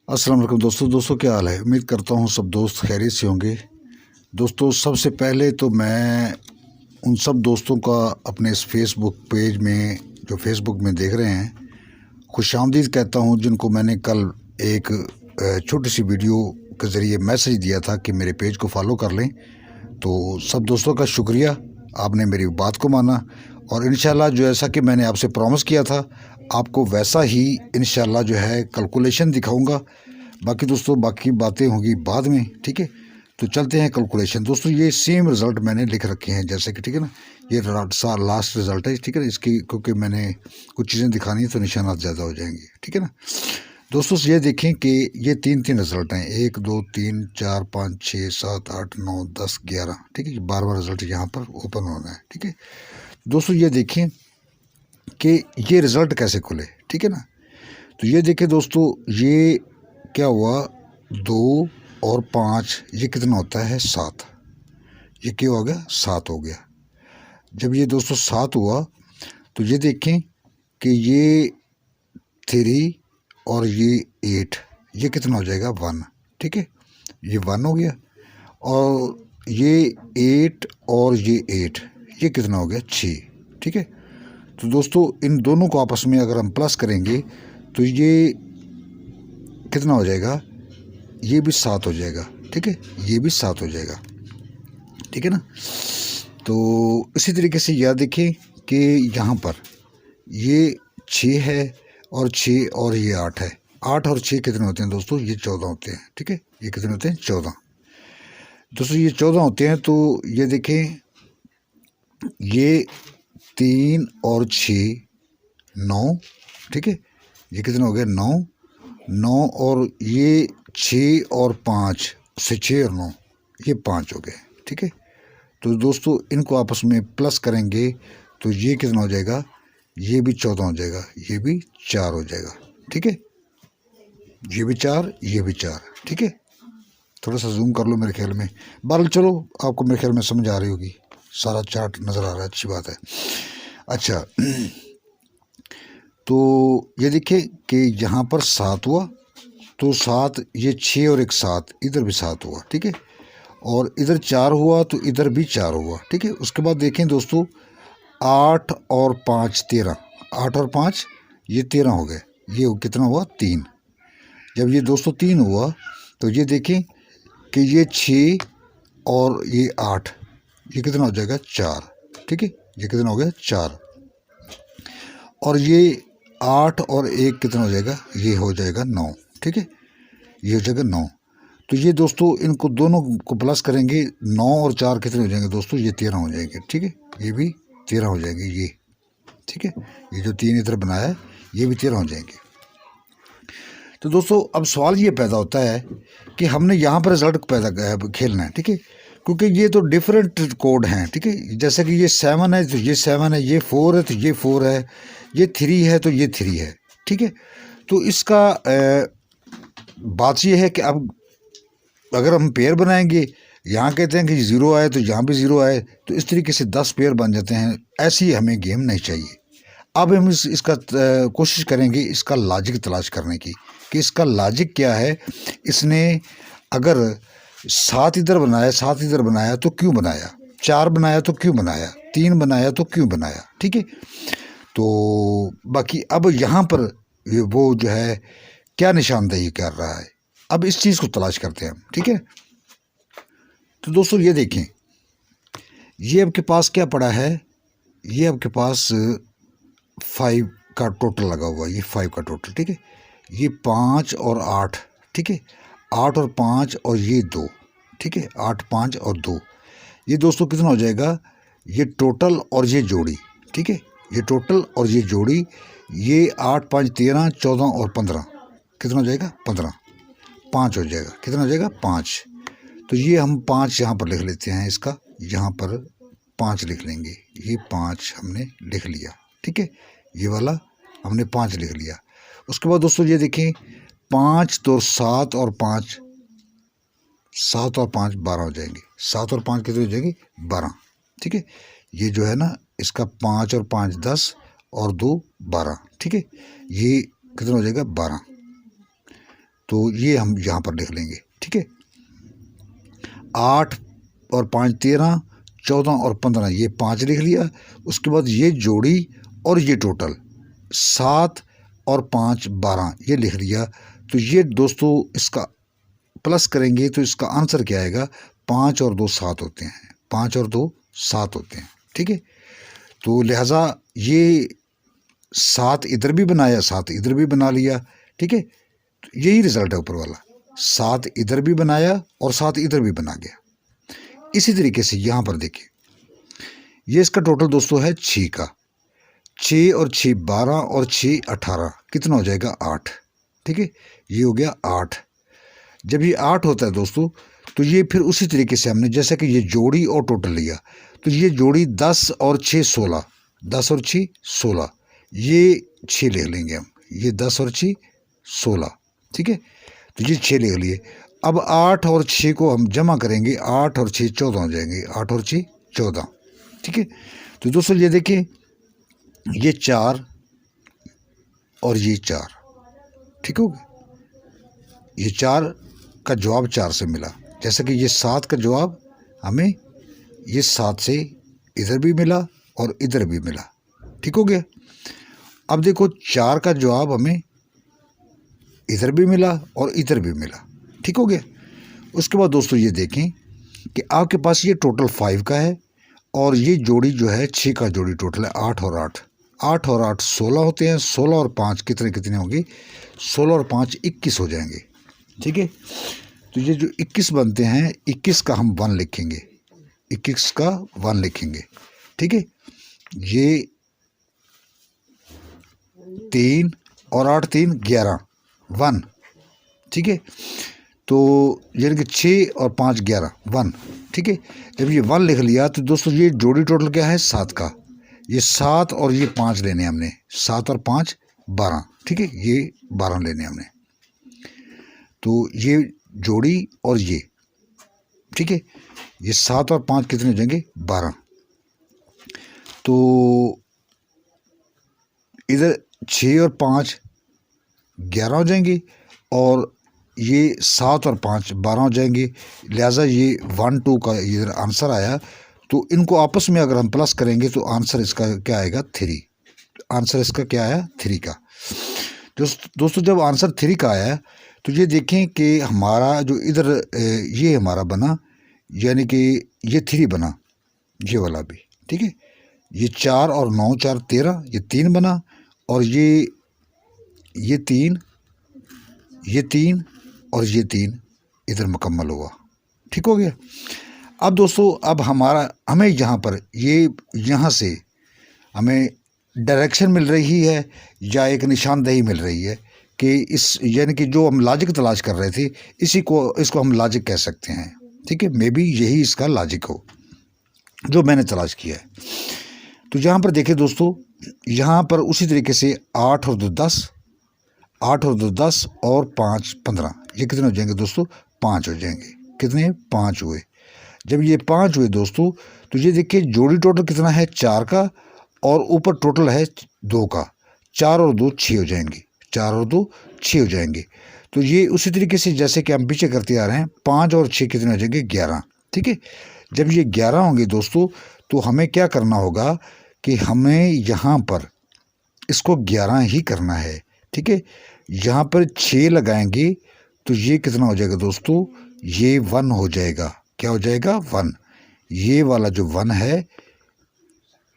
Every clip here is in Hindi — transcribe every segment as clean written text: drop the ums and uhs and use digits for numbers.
अस्सलाम वालेकुम दोस्तों क्या हाल है। उम्मीद करता हूँ सब दोस्त खैरियत से होंगे। दोस्तों सबसे पहले तो मैं उन सब दोस्तों का अपने इस फेसबुक पेज में जो फेसबुक में देख रहे हैं खुशामदीद कहता हूँ, जिनको मैंने कल एक छोटी सी वीडियो के ज़रिए मैसेज दिया था कि मेरे पेज को फॉलो कर लें। तो सब दोस्तों का शुक्रिया, आपने मेरी बात को माना और इंशाल्लाह जो ऐसा कि मैंने आपसे प्रॉमिस किया था आपको वैसा ही इंशाल्लाह जो है कैलकुलेशन दिखाऊंगा। बाकी दोस्तों बाकी बातें होंगी बाद में, ठीक है। तो चलते हैं कैलकुलेशन। दोस्तों ये सेम रिज़ल्ट मैंने लिख रखे हैं जैसे कि, ठीक है ना, ये लास्ट रिज़ल्ट है, ठीक है। इसकी क्योंकि मैंने कुछ चीज़ें दिखानी है तो निशानात ज़्यादा हो जाएंगे, ठीक है ना। दोस्तों ये देखें कि ये तीन तीन रिज़ल्ट हैं, 1 2 3 4 5 6 7 8 9 10 11, ठीक है। 12वां रिज़ल्ट यहाँ पर ओपन होना है, ठीक है। दोस्तों ये देखें कि ये रिज़ल्ट कैसे खुले, ठीक है ना। तो ये देखें दोस्तों, ये क्या हुआ, 2 और 5, ये कितना होता है 7। ये क्या हो गया, 7 हो गया। जब ये दोस्तों 7 हुआ तो ये देखें कि ये 3 और ये 8, ये कितना हो जाएगा 1, ठीक है। ये 1 हो गया। और ये 8 और ये 8, ये कितना हो गया 6, ठीक है। तो दोस्तों इन दोनों को आपस में अगर हम प्लस करेंगे तो ये कितना हो जाएगा, ये भी 7 हो जाएगा, ठीक है। ये भी 7 हो जाएगा, ठीक है ना। तो इसी तरीके से याद देखें कि यहाँ पर ये 6 है और 6 और ये 8 है। 8 और 6 कितने होते हैं दोस्तों, ये 14 होते हैं, ठीक है। ये कितने होते हैं 14। दोस्तों ये 14 होते हैं। तो ये देखें, ये 3 और 6 9, ठीक है। ये कितना हो गया 9 9, और ये 6 और 5 से 6 और 9, ये 5 हो गए, ठीक है। तो दोस्तों इनको आपस में प्लस करेंगे तो ये कितना हो जाएगा, ये भी 14 हो जाएगा, ये भी 4 हो जाएगा, ठीक है। ये भी 4, ये भी 4, ठीक है। थोड़ा सा जूम कर लो, मेरे ख्याल में बाल, चलो आपको मेरे ख्याल में समझ आ रही होगी, सारा चार्ट नज़र आ रहा है, अच्छी बात है। अच्छा तो ये देखिए कि यहाँ पर 7 हुआ, तो 7, ये 6 और एक 7, इधर भी 7 हुआ, ठीक है। और इधर 4 हुआ तो इधर भी 4 हुआ, ठीक है। उसके बाद देखें दोस्तों, 8 और 5 13, 8 और 5 ये 13 हो गए। ये कितना हुआ 3। जब ये दोस्तों 3 हुआ तो ये देखें कि ये 6 और ये 8, ये कितना हो जाएगा 4, ठीक है। ये कितना हो गया 4। और ये 8 और 1 कितना हो जाएगा, ये हो जाएगा 9, ठीक है। ये हो जाएगा 9। तो ये दोस्तों इनको दोनों को प्लस करेंगे, 9 और 4 कितने हो जाएंगे दोस्तों, ये 13 हो जाएंगे, ठीक है। ये भी 13 हो जाएंगे, ये ठीक है। ये जो 3 इधर बनाया है ये भी 13 हो जाएंगे। तो दोस्तों अब सवाल ये पैदा होता है कि हमने यहाँ पर रिजल्ट पैदा खेलना है, ठीक है। क्योंकि ये तो डिफरेंट कोड हैं, ठीक है। जैसे कि ये 7 है तो ये 7 है, ये 4 है तो ये 4 है, ये 3 है तो ये 3 है, ठीक है। तो इसका बात ये है कि अब अगर हम पेयर बनाएंगे, यहाँ कहते हैं कि 0 आए तो यहाँ भी 0 आए, तो इस तरीके से 10 पेयर बन जाते हैं। ऐसी हमें गेम नहीं चाहिए। अब हम इसका कोशिश करेंगे इसका लॉजिक तलाश करने की कि इसका लॉजिक क्या है। इसने अगर 7 इधर बनाया, 7 इधर बनाया तो क्यों बनाया, 4 बनाया तो क्यों बनाया, 3 बनाया तो क्यों बनाया, ठीक है। तो बाकी अब यहाँ पर वो जो है क्या निशानदेही कर रहा है, अब इस चीज़ को तलाश करते हैं हम, ठीक है। तो दोस्तों ये देखें, ये आपके पास क्या पड़ा है, ये आपके पास 5 का टोटल लगा हुआ है, ये 5 का टोटल, ठीक है। ये 5 और 8, ठीक है। 8 और 5 और ये 2, ठीक है। 8 5 और 2, ये दोस्तों कितना हो जाएगा, ये टोटल और ये जोड़ी, ठीक है। ये टोटल और ये जोड़ी, ये 8 5 13 14 और 15 कितना हो जाएगा 15, 5 हो जाएगा, कितना हो जाएगा 5। तो ये हम 5 यहाँ पर लिख लेते हैं, इसका यहाँ पर 5 लिख लेंगे, ये 5 हमने लिख लिया, ठीक है। ये वाला हमने 5 लिख लिया। उसके बाद दोस्तों ये देखें, 5 तो 7 और 5, 7 और 5 12 हो जाएंगे, 7 और 5 कितने हो जाएंगे 12, ठीक है। ये जो है ना इसका 5 और 5 10 और 2 12, ठीक है। ये कितना हो जाएगा 12। तो ये हम यहाँ पर लिख लेंगे, ठीक है। 8 और 5 13, 14 और 15 ये 5 लिख लिया। उसके बाद ये जोड़ी और ये टोटल 7 और 5 12 ये लिख लिया। तो ये दोस्तों इसका प्लस करेंगे तो इसका आंसर क्या आएगा, 5 और 2 7 होते हैं, 5 और 2 7 होते हैं, ठीक है। तो लिहाजा ये 7 इधर भी बनाया, 7 इधर भी बना लिया, ठीक है। तो यही रिजल्ट है ऊपर वाला, 7 इधर भी बनाया और 7 इधर भी बना गया। इसी तरीके से यहाँ पर देखिए, ये इसका टोटल दोस्तों है 6 का, 6 और 6 12 और 6 18 कितना हो जाएगा 8, ठीक है। ये हो गया 8। जब ये 8 होता है दोस्तों तो ये फिर उसी तरीके से हमने जैसा कि ये जोड़ी और टोटल लिया, तो ये जोड़ी 10 और 6 16, 10 और 6 16, ये 6 लिख लेंगे हम, ये 10 और 6 16, ठीक है। तो ये 6 लिख लिए। अब 8 और 6 को हम जमा करेंगे, 8 और 6 14 हो जाएंगे, 8 और 6 14, ठीक है। तो दोस्तों ये देखिए, ये 4 और ये 4, ठीक हो गया। ये 4 का जवाब 4 से मिला, जैसे कि ये 7 का जवाब हमें ये 7 से इधर भी मिला और इधर भी मिला, ठीक हो गया। अब देखो 4 का जवाब हमें इधर भी मिला और इधर भी मिला, ठीक हो गया। उसके बाद दोस्तों ये देखें कि आपके पास ये टोटल 5 का है और ये जोड़ी जो है 6 का जोड़ी टोटल है 8 और 8, 8 और 8 16 होते हैं, 16 और 5 कितने कितने होंगे, 16 और 5 21 हो जाएंगे, ठीक है। तो ये जो 21 बनते हैं, 21 का हम 1 लिखेंगे, 21 का 1 लिखेंगे, ठीक है। ये 3 और 8 3 11 1, ठीक है। तो यानी कि 6 और 5 11 1, ठीक है। जब ये 1 लिख लिया तो दोस्तों ये जोड़ी टोटल क्या है 7 का, ये 7 और ये 5 लेने हमने, 7 और 5 12, ठीक है, ये 12 लेने हमने। तो ये जोड़ी और ये, ठीक है, ये 7 और 5 कितने हो जाएंगे 12। तो इधर 6 और 5 11 हो जाएंगे और ये 7 और 5 12 हो जाएंगे। लिहाजा ये 1 2 का इधर आंसर आया। तो इनको आपस में अगर हम प्लस करेंगे तो आंसर इसका क्या आएगा 3, आंसर इसका क्या आया 3 का। दोस्तों जब आंसर 3 का आया तो ये देखें कि हमारा जो इधर ये हमारा बना, यानी कि ये 3 बना, ये वाला भी, ठीक है। ये 4 और 9 4 13, ये 3 बना और ये 3, ये 3 और ये 3 इधर मुकम्मल हुआ, ठीक हो गया। अब दोस्तों अब हमें यहाँ पर ये यहाँ से हमें डायरेक्शन मिल रही है या एक निशानदेही मिल रही है कि इस यानी कि जो हम लॉजिक तलाश कर रहे थे इसको हम लॉजिक कह सकते हैं, ठीक है। मे बी यही इसका लॉजिक हो जो मैंने तलाश किया है। तो यहाँ पर देखें दोस्तों, यहाँ पर उसी तरीके से 8 और 2 10, 8 और 2 10 और 5 15, ये कितने हो जाएंगे दोस्तों 5 हो जाएंगे। कितने 5 हुए। जब ये 5 हुए दोस्तों तो ये देखिए जोड़ी टोटल कितना है 4 का और ऊपर टोटल है 2 का, 4 और 2 6 हो जाएंगे, 4 और 2 6 हो जाएंगे। तो ये उसी तरीके से जैसे कि हम पीछे करते आ रहे हैं, 5 और 6 कितने हो जाएंगे 11, ठीक है। जब ये 11 होंगे दोस्तों तो हमें क्या करना होगा कि हमें यहाँ पर इसको 11 ही करना है, ठीक है। यहाँ पर 6 लगाएंगे तो ये कितना हो जाएगा दोस्तों, ये 1 हो जाएगा। क्या हो जाएगा 1, ये वाला जो 1 है,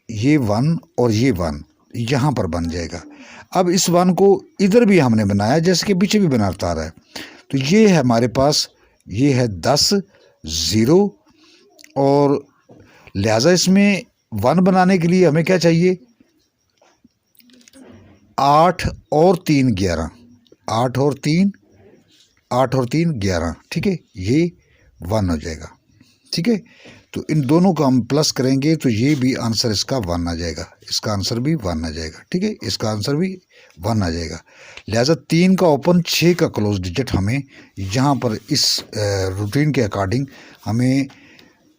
ये 1 और ये 1 यहाँ पर बन जाएगा। अब इस 1 को इधर भी हमने बनाया जैसे कि पीछे भी बनाता आ रहा है। तो ये है हमारे पास, ये है 10 0 और लिहाजा इसमें 1 बनाने के लिए हमें क्या चाहिए 8 और 3 11, 8 और 3 11, ठीक है, ये 1 हो जाएगा, ठीक है। तो इन दोनों को हम प्लस करेंगे तो ये भी आंसर इसका 1 आ जाएगा, इसका आंसर भी 1 आ जाएगा, ठीक है, इसका आंसर भी 1 आ जाएगा। लिहाजा 3 का ओपन 6 का क्लोज डिजिट हमें यहाँ पर इस रूटीन के अकॉर्डिंग हमें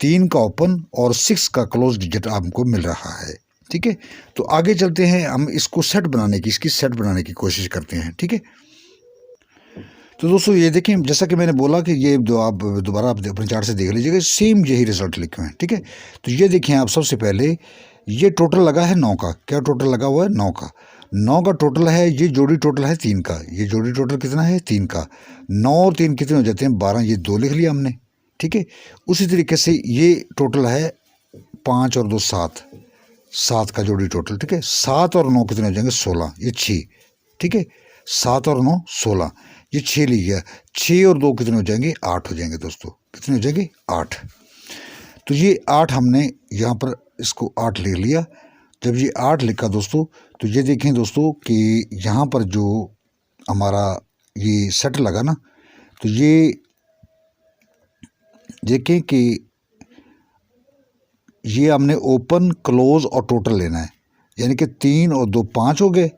3 का ओपन और 6 का क्लोज डिजिट आपको मिल रहा है, ठीक है। तो आगे चलते हैं, हम इसको सेट बनाने की, इसकी सेट बनाने की कोशिश करते हैं, ठीक है। तो दोस्तों ये देखें, जैसा कि मैंने बोला कि ये आप दोबारा आप अपने चार्ट से देख लीजिएगा, सेम यही रिजल्ट लिखे हुए हैं, ठीक है। तो ये देखें आप, सबसे पहले ये टोटल लगा है 9 का। क्या टोटल लगा हुआ है? 9 का। 9 का टोटल है, ये जोड़ी टोटल है 3 का। ये जोड़ी टोटल कितना है? 3 का। 9 और 3 कितने हो जाते हैं? 12। ये 2 लिख लिया हमने, ठीक है। उसी तरीके से ये टोटल है 5 और 2 7, 7 का जोड़ी टोटल, ठीक है। 7 और 9 कितने हो जाएंगे? 16। ये 6, ठीक है। 7 और 9 16, ये 6 ले गया। 6 और 2 कितने हो जाएंगे? 8 हो जाएंगे दोस्तों। कितने हो जाएंगे? 8। तो ये 8 हमने यहाँ पर इसको 8 ले लिया। जब ये 8 लिखा दोस्तों, तो ये देखें दोस्तों कि यहाँ पर जो हमारा ये सेट लगा ना, तो ये देखें कि ये हमने ओपन, क्लोज और टोटल लेना है। यानी कि 3 और 2 5 हो गए,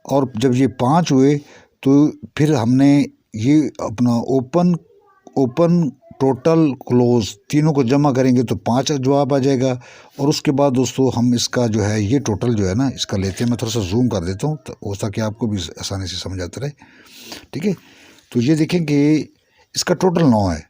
और जब ये 5 हुए तो फिर हमने ये अपना ओपन, टोटल, क्लोज तीनों को जमा करेंगे तो 5 जवाब आ जाएगा। और उसके बाद दोस्तों हम इसका जो है ये टोटल जो है ना, इसका लेते हैं। मैं थोड़ा सा जूम कर देता हूँ तो ताकि आपको भी आसानी से समझ आता रहे, ठीक है। तो ये देखें कि इसका टोटल 9 है।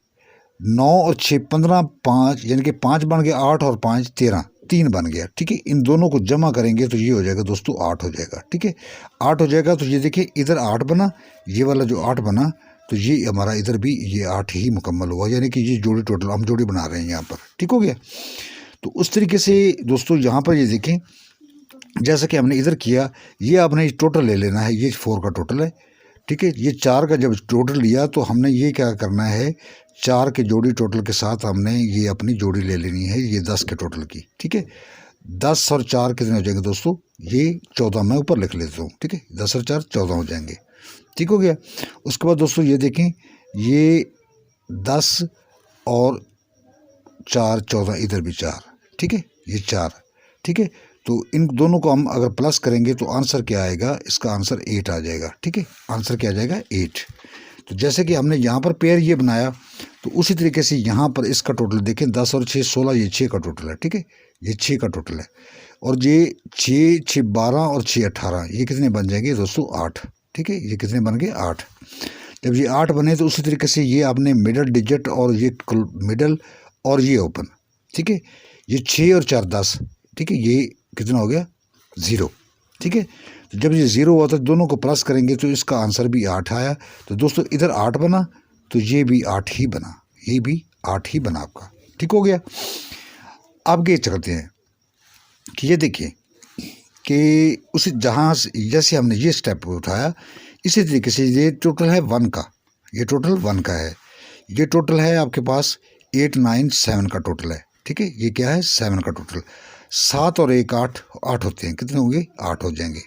9 और 6 15, 5 यानी कि 5 बन गया, 8 और 5 13, 3 बन गया, ठीक है। इन दोनों को जमा करेंगे तो ये हो जाएगा दोस्तों 8 हो जाएगा, ठीक है। 8 हो जाएगा। तो ये देखिए इधर 8 बना, ये वाला जो 8 बना, तो ये हमारा इधर भी ये 8 ही मुकम्मल हुआ। यानी कि ये जोड़ी टोटल हम जोड़ी बना रहे हैं यहाँ पर, ठीक हो गया। तो उस तरीके से दोस्तों यहाँ पर ये देखें, जैसा कि हमने इधर किया, ये आपने टोटल ले लेना है। ये 4 का टोटल है, ठीक है। ये 4 का जब टोटल लिया तो हमने ये क्या करना है, 4 के जोड़ी टोटल के साथ हमने ये अपनी जोड़ी ले लेनी है, ये 10 के टोटल की, ठीक है। 10 और 4 कितने हो जाएंगे दोस्तों? ये 14। मैं ऊपर लिख लेता हूँ, ठीक है। 10 और 4 14 हो जाएंगे, ठीक हो गया। उसके बाद दोस्तों ये देखें, ये 10 और 4 14, इधर भी 4, ठीक है। ये 4, ठीक है। तो इन दोनों को हम अगर प्लस करेंगे तो आंसर क्या आएगा? इसका आंसर 8 आ जाएगा, ठीक है। आंसर क्या आ जाएगा? 8। तो जैसे कि हमने यहाँ पर पेयर ये बनाया, तो उसी तरीके से यहाँ पर इसका टोटल देखें, 10 और 6 16, ये 6 का टोटल है, ठीक है। ये 6 का टोटल है। और ये 6 6 12 और 6 18, ये कितने बन जाएंगे दोस्तों? 8, ठीक है। ये कितने बन गए? 8। जब ये 8 बने तो उसी तरीके से ये आपने मिडल डिजिट और ये मिडल और ये ओपन, ठीक है। ये 6 और 4 10, ठीक है। ये कितना हो गया? 0, ठीक है। तो जब ये 0 हुआ तो दोनों को प्लस करेंगे तो इसका आंसर भी 8 आया। तो दोस्तों इधर 8 बना, तो ये भी 8 ही बना, ये भी 8 ही बना आपका, ठीक हो गया। अब ये चलते हैं कि ये देखिए कि उस जहाँ जैसे हमने ये स्टेप उठाया, इसी तरीके से ये टोटल है 1 का, ये टोटल 1 का है। ये टोटल है आपके पास 8 9 7 का टोटल है, ठीक है। ये क्या है? 7 का टोटल। 7 और 1 8, 8 होते हैं। कितने होंगे? 8 हो जाएंगे।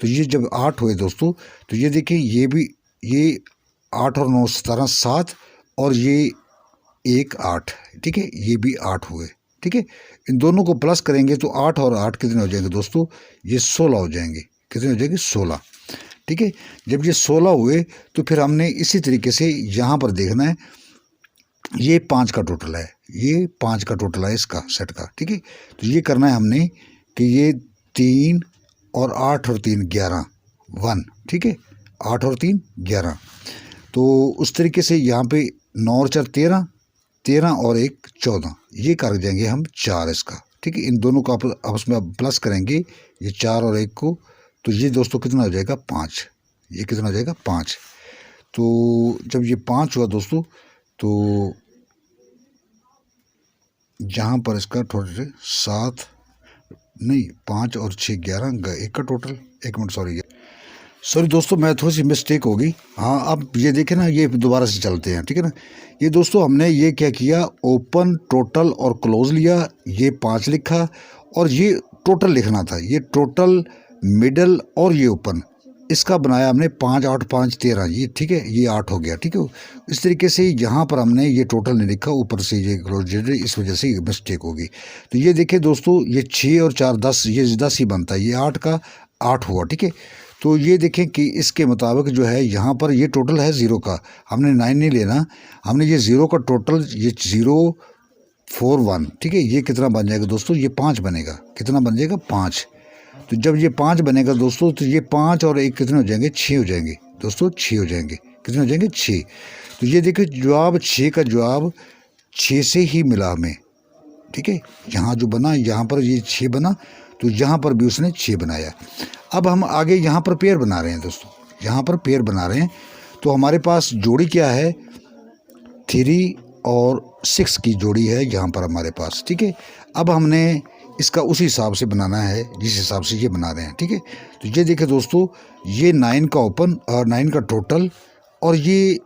तो ये जब 8 हुए दोस्तों, तो ये देखिए ये भी, ये 8 और 9 17 7, और ये 1 8, ठीक है। ये भी 8 हुए, ठीक है। इन दोनों को प्लस करेंगे तो 8 और 8 कितने हो जाएंगे दोस्तों? ये 16 हो जाएंगे। कितने हो जाएंगे? 16, ठीक है। जब ये 16 हुए तो फिर हमने इसी तरीके से यहाँ पर देखना है, ये 5 का टोटल है, ये 5 का टोटल है इसका सेट का, ठीक है। तो ये करना है हमने कि ये 3 और 8 और 3 11 1, ठीक है। 8 और 3 11। तो उस तरीके से यहाँ पे 9 और 4 13, 13 और 1 14, ये कर जाएंगे हम 4 इसका, ठीक है। इन दोनों को आपस में प्लस करेंगे, ये 4 और 1 को, तो ये दोस्तों कितना हो जाएगा? 5। ये कितना हो जाएगा? 5। तो जब ये 5 हुआ दोस्तों, तो जहाँ पर इसका टोटल 7 नहीं 5 और 6 11, 1 का टोटल। 1 मिनट, सॉरी दोस्तों, मैं थोड़ी सी मिस्टेक होगी। हाँ, अब ये देखें ना, ये दोबारा से चलते हैं, ठीक है ना। ये दोस्तों हमने ये क्या किया, ओपन, टोटल और क्लोज लिया, ये 5 लिखा, और ये टोटल लिखना था, ये टोटल, मिडल और ये ओपन, इसका बनाया हमने 5 8 5 13, ये ठीक है। ये 8 हो गया, ठीक है। इस तरीके से यहाँ पर हमने ये टोटल नहीं लिखा, ऊपर से ये क्लोज, इस वजह से मिस्टेक होगी। तो ये देखिए दोस्तों, ये 6 और 4 10, ये 10 ही बनता है, ये 8 का 8 हुआ, ठीक है। तो ये देखें कि इसके मुताबिक जो है यहाँ पर ये टोटल है 0 का, हमने 9 नहीं लेना, हमने ये 0 का टोटल, ये 0 4 1, ठीक है। ये कितना बन जाएगा दोस्तों? ये 5 बनेगा। कितना बन जाएगा? 5। तो जब ये 5 बनेगा दोस्तों, तो ये 5 और 1 कितने हो जाएंगे? 6 हो जाएंगे दोस्तों, 6 हो जाएंगे। कितने हो जाएंगे 6। तो ये देखिए जवाब 6 का जवाब 6 से ही मिला हमें, ठीक है। यहाँ जो बना, यहाँ पर ये 6 बना, तो यहाँ पर भी उसने 6 बनाया। अब हम आगे यहाँ पर पेयर बना रहे हैं दोस्तों, यहाँ पर पेयर बना रहे हैं। तो हमारे पास जोड़ी क्या है, 3 और 6 की जोड़ी है यहाँ पर हमारे पास, ठीक है। अब हमने इसका उसी हिसाब से बनाना है जिस हिसाब से ये बना रहे हैं, ठीक है। तो ये देखिए दोस्तों, ये 9 का ओपन और 9 का टोटल, और ये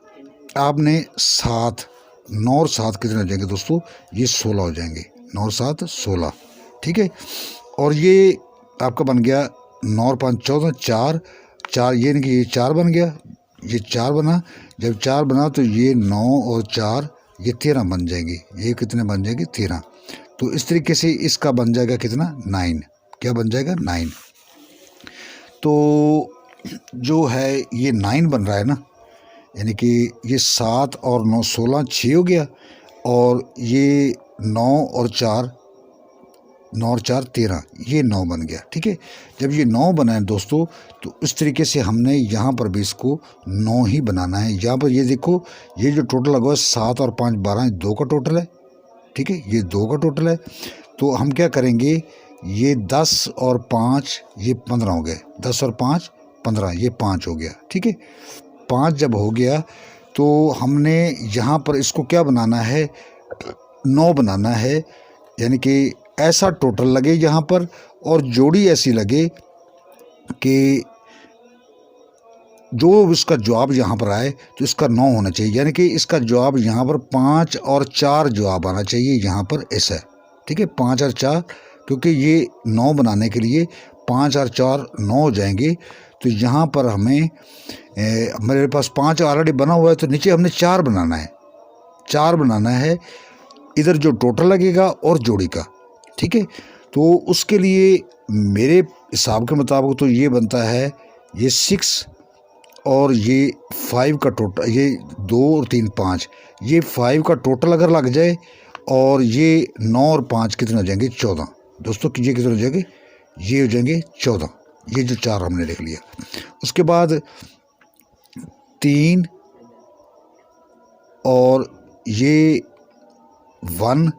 आपने 7, 9 और 7 कितने हो जाएंगे दोस्तों, ये 16 हो जाएंगे, 9 और 7 16, ठीक है। और ये आपका बन गया 9 और 5 14, 4 ये नहीं कि ये 4 बन गया, ये 4 बना। जब 4 बना तो ये 9 और 4 ये 13 बन जाएंगे, ये कितने बन जाएंगे 13। तो इस तरीके से इसका बन जाएगा कितना 9, क्या बन जाएगा 9। तो जो है ये 9 बन रहा है ना, यानी कि ये 7 और 9 16 6 हो गया, और ये 9 और 4 13, ये 9 बन गया, ठीक है। जब ये 9 बना है दोस्तों, तो इस तरीके से हमने यहाँ पर भी इसको 9 ही बनाना है। यहाँ पर ये देखो, ये जो टोटल लगा है 7 और 5 12, 2 का टोटल है, ठीक है, ये 2 का टोटल है। तो हम क्या करेंगे, ये 10 और 5 ये 15 हो गए, 10 और 5 15, ये 5 हो गया, ठीक है। 5 जब हो गया तो हमने यहाँ पर इसको क्या बनाना है, 9 बनाना है, यानी कि ऐसा टोटल लगे यहाँ पर, और जोड़ी ऐसी लगे कि जो इसका जवाब यहाँ पर आए तो इसका 9 होना चाहिए, यानी कि इसका जवाब यहाँ पर 5 और 4 जवाब आना चाहिए यहाँ पर, ऐसा है, ठीक है। 5 और 4, क्योंकि ये 9 बनाने के लिए 5 और 4 9 हो जाएंगे। तो यहाँ पर हमें मेरे पास 5 ऑलरेडी बना हुआ है, तो नीचे हमने 4 बनाना है, 4 बनाना है इधर जो टोटल लगेगा और जोड़ी का, ठीक है। तो उसके लिए मेरे हिसाब के मुताबिक तो ये बनता है, ये 6 और ये 5 का टोटल, ये 2 और 3 5, ये 5 का टोटल अगर लग जाए, और ये 9 और 5 कितने हो जाएंगे 14 दोस्तों, ये कितने हो जाएंगे, ये हो जाएंगे 14, ये जो 4 हमने लिख लिया। उसके बाद 3 और ये 1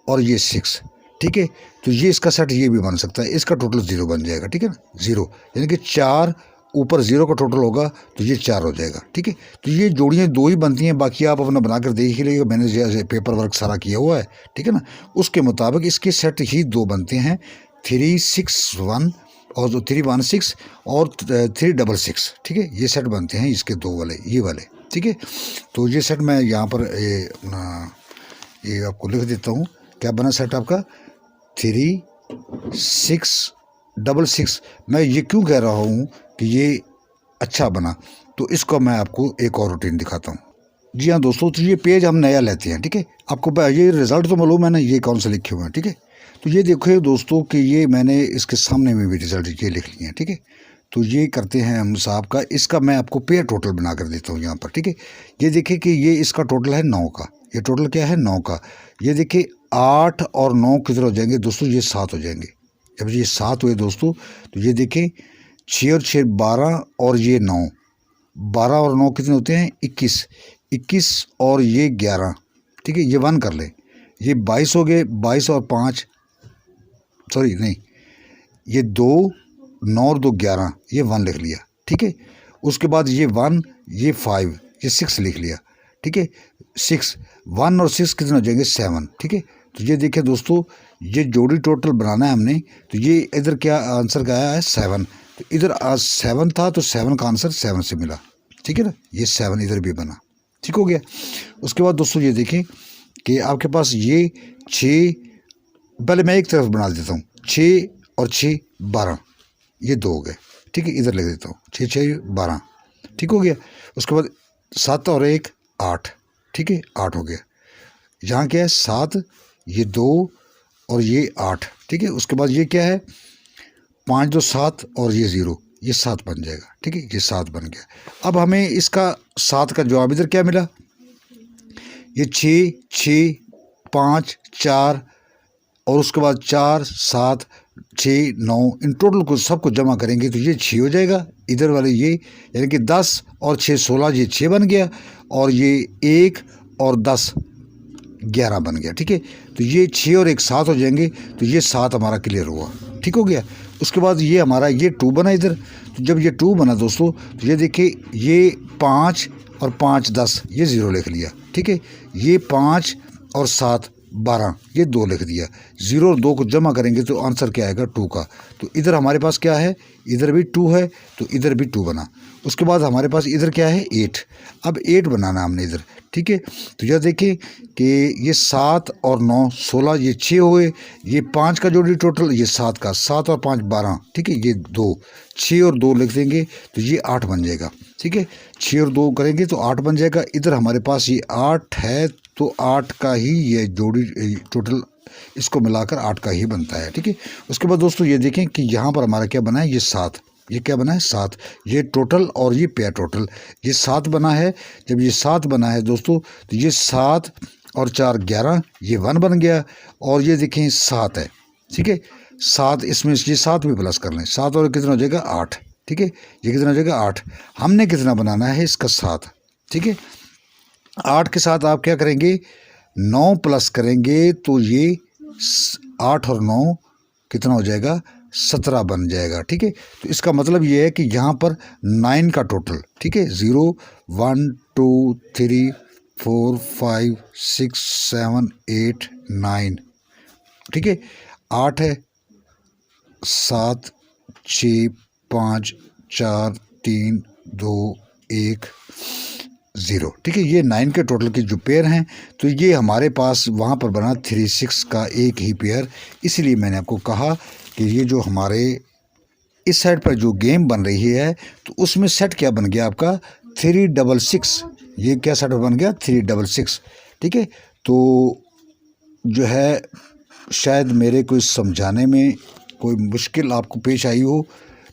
और ये 6, ठीक है। तो ये इसका सेट ये भी बन सकता है, इसका टोटल 0 बन जाएगा, ठीक है ना, 0, यानी कि 4 ऊपर 0 का टोटल होगा तो ये 4 हो जाएगा, ठीक है। तो ये जोड़ियाँ 2 ही बनती हैं, बाकी आप अपना बनाकर देख ही लीजिएगा, मैंने जैसे पेपर वर्क सारा किया हुआ है, ठीक है ना। उसके मुताबिक इसके सेट ही 2 बनते हैं, 3 6 1 और 3 1 6 और 3 6 6, ठीक है। ये सेट बनते हैं इसके 2 वाले, ये वाले, ठीक है। तो ये सेट मैं यहाँ पर ये आपको लिख देता हूँ, क्या बना सेट आपका 3 6 6। मैं ये क्यों कह रहा हूँ कि ये अच्छा बना, तो इसको मैं आपको एक और रूटीन दिखाता हूँ। जी हाँ दोस्तों, तो ये पेज हम नया लेते हैं, ठीक है। आपको ये रिज़ल्ट तो मालूम है ना, ये कौन से लिखे हुए हैं, ठीक है। तो ये देखो दोस्तों कि ये मैंने इसके सामने में भी रिज़ल्ट ये लिख लिए हैं, ठीक है। तो ये करते हैं हम साहब का, इसका मैं आपको पेयर टोटल बना कर देता हूँ यहाँ पर, ठीक है। ये देखिए कि ये इसका टोटल है 9 का, ये टोटल क्या है 9 का। ये देखिए 8 और 9 किधर हो जाएंगे दोस्तों, ये 7 हो जाएंगे। जब ये 7 हुए दोस्तों, तो ये देखें 6 और 6 12, और ये 9, 12 और 9 कितने होते हैं 21, 21 और ये 11, ठीक है। ये 1 कर ले, ये 22 हो गए, 22 और 5 सॉरी नहीं, ये 2 9 और 2 11, ये 1 लिख लिया, ठीक है। उसके बाद ये 1 ये 5 ये 6 लिख लिया, ठीक है। 6 1 और 6 कितने हो जाएंगे 7, ठीक है। तो ये देखिए दोस्तों, ये जोड़ी टोटल बनाना है हमने, तो ये इधर क्या आंसर का आया है 7, तो इधर 7 था, तो 7 का आंसर 7 से मिला, ठीक है ना। ये 7 इधर भी बना, ठीक हो गया। उसके बाद दोस्तों ये देखें कि आपके पास ये 6, पहले मैं एक तरफ बना देता हूँ, 6 और 6 12, ये 2 हो गए, ठीक है। इधर लिख देता हूँ 6 6 12, ठीक हो गया। उसके बाद 7 और 1 8, ठीक है, 8 हो गया। यहाँ क्या है 7, ये 2 और ये 8, ठीक है। उसके बाद ये क्या है 5 2 7 और ये 0, ये 7 बन जाएगा, ठीक है। ये 7 बन गया। अब हमें इसका 7 का जवाब इधर क्या मिला, ये 6 6 5 4 और उसके बाद 4 7 6, 9 इन टोटल को सबको जमा करेंगे तो ये 6 हो जाएगा। इधर वाले ये यानी कि 10 और 6 16, ये 6 बन गया, और ये 1 और 10 11 बन गया। ठीक है, तो ये 6 और 1 7 हो जाएंगे, तो ये 7 हमारा क्लियर हुआ। ठीक हो गया। उसके बाद ये हमारा ये 2 बना इधर। तो जब ये 2 बना दोस्तों, तो ये देखिए ये 5 और 5 10 ये 0 लिख लिया। ठीक है, ये 5 और 7 12 ये 2 लिख दिया। 0 और 2 को जमा करेंगे तो आंसर क्या आएगा 2 का। तो इधर हमारे पास क्या है, इधर भी 2 है, तो इधर भी 2 बना। उसके बाद हमारे पास इधर क्या है 8। अब 8 बनाना हमने इधर। ठीक है, तो यह देखिए कि ये 7 और 9 16 ये 6 हुए, ये 5 का जोड़ी टोटल, ये 7 का, 7 और 5 12। ठीक है, ये 2 6 और 2 लिख देंगे तो ये 8 बन जाएगा। ठीक है, 6 और 2 करेंगे तो 8 बन जाएगा। इधर हमारे पास ये 8 है, तो 8 का ही ये जोड़ी टोटल इसको मिलाकर 8 का ही बनता है। ठीक है, उसके बाद दोस्तों ये देखें कि यहाँ पर हमारा क्या बना है, ये 7, ये क्या बना है 7, ये टोटल और ये पेयर टोटल, ये 7 बना है। जब ये 7 बना है दोस्तों, तो ये 7 और 4 11, ये 1 बन गया, और ये देखें 7 है। ठीक है, 7 इसमें ये 7 भी प्लस कर लें, 7 और कितना हो जाएगा 8। ठीक है, ये कितना हो जाएगा 8। हमने कितना बनाना है इसका 7। ठीक है, 8 के साथ आप क्या करेंगे 9 प्लस करेंगे, तो ये 8 और 9 कितना हो जाएगा 17 बन जाएगा। ठीक है, तो इसका मतलब ये है कि यहाँ पर 9 का टोटल, ठीक है 0 1 2 3 4 5 6 7 8 9, ठीक है 8 है, 7 6 5 4 3 2 1 0। ठीक है, ये 9 के टोटल के जो पेयर हैं, तो ये हमारे पास वहाँ पर बना 3 6 का एक ही पेयर। इसलिए मैंने आपको कहा कि ये जो हमारे इस साइड पर जो गेम बन रही है, तो उसमें सेट क्या बन गया आपका 3 6 6। ये क्या सेट बन गया 3 6 6। ठीक है, तो जो है शायद मेरे को समझाने में कोई मुश्किल आपको पेश आई हो,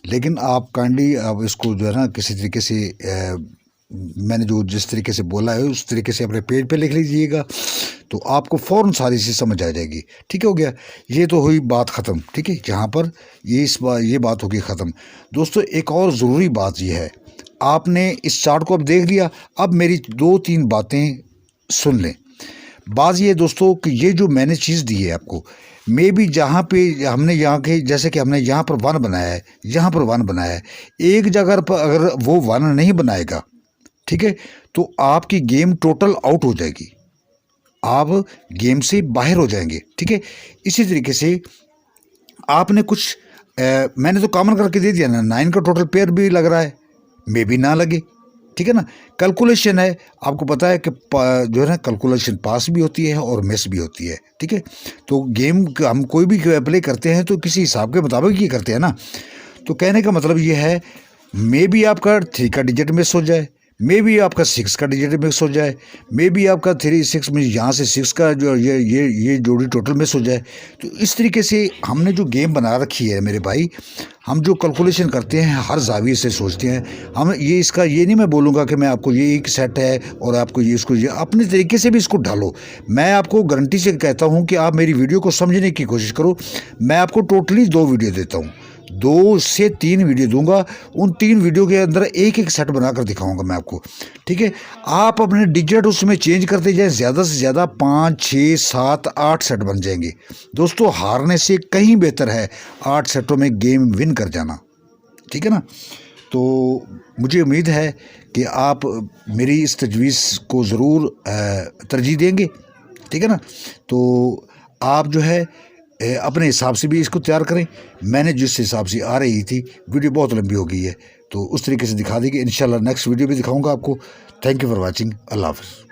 लेकिन आप काइंडली आप इसको जो है ना किसी तरीके से मैंने जो जिस तरीके से बोला है उस तरीके से अपने पेज पे लिख लीजिएगा, तो आपको फ़ौरन सारी चीज़ समझ आ जाएगी। ठीक हो गया, ये तो हुई बात ख़त्म। ठीक है, यहाँ पर ये बात होगी ख़त्म। दोस्तों एक और ज़रूरी बात ये है, आपने इस चार्ट को अब देख लिया, अब मेरी 2-3 बातें सुन लें। बात ये दोस्तों कि ये जो मैंने चीज़ दी है आपको, मे बी जहाँ पे हमने यहाँ के जैसे कि हमने यहाँ पर 1 बनाया है, यहाँ पर 1 बनाया है, एक जगह पर अगर वो 1 नहीं बनाएगा, ठीक है, तो आपकी गेम टोटल आउट हो जाएगी, आप गेम से बाहर हो जाएंगे। ठीक है, इसी तरीके से आपने कुछ मैंने तो कॉमन करके दे दिया ना, 9 का टोटल पेयर भी लग रहा है, मे भी ना लगे। ठीक है ना, कैलकुलेशन है, आपको पता है कि जो है ना कैलकुलेशन पास भी होती है और मिस भी होती है। ठीक है, तो गेम हम कोई भी प्ले करते हैं तो किसी हिसाब के मुताबिक ही करते हैं ना। तो कहने का मतलब ये है, मे भी आपका 3 का डिजिट मिस हो जाए, मे भी आपका 6 का डिजिट मिक्स हो जाए, मे भी आपका 3 6 में यहाँ से 6 का जो ये जोड़ी टोटल मिस हो जाए। तो इस तरीके से हमने जो गेम बना रखी है मेरे भाई, हम जो कैलकुलेशन करते हैं हर जाविये से सोचते हैं हम। ये इसका ये नहीं मैं बोलूँगा कि मैं आपको ये एक सेट है और आपको ये इसको ये अपने तरीके से भी इसको ढालो। मैं आपको गारंटी से कहता हूँ कि आप मेरी वीडियो को समझने की कोशिश करो। मैं आपको टोटली 2 वीडियो देता हूँ, 2 से 3 वीडियो दूंगा, उन 3 वीडियो के अंदर एक एक सेट बनाकर दिखाऊंगा मैं आपको। ठीक है, आप अपने डिजिट उसमें चेंज करते जाए, ज़्यादा से ज़्यादा 5 6 7 8 सेट बन जाएंगे। दोस्तों हारने से कहीं बेहतर है 8 सेटों में गेम विन कर जाना। ठीक है ना, तो मुझे उम्मीद है कि आप मेरी इस तजवीज़ को ज़रूर तरजीह देंगे। ठीक है ना, तो आप जो है अपने हिसाब से भी इसको तैयार करें। मैंने जिस हिसाब से आ रही थी, वीडियो बहुत लंबी हो गई है, तो उस तरीके से दिखा देंगे। इंशाल्लाह नेक्स्ट वीडियो भी दिखाऊंगा आपको। Thank you for watching. अल्लाह हाफ़िज़।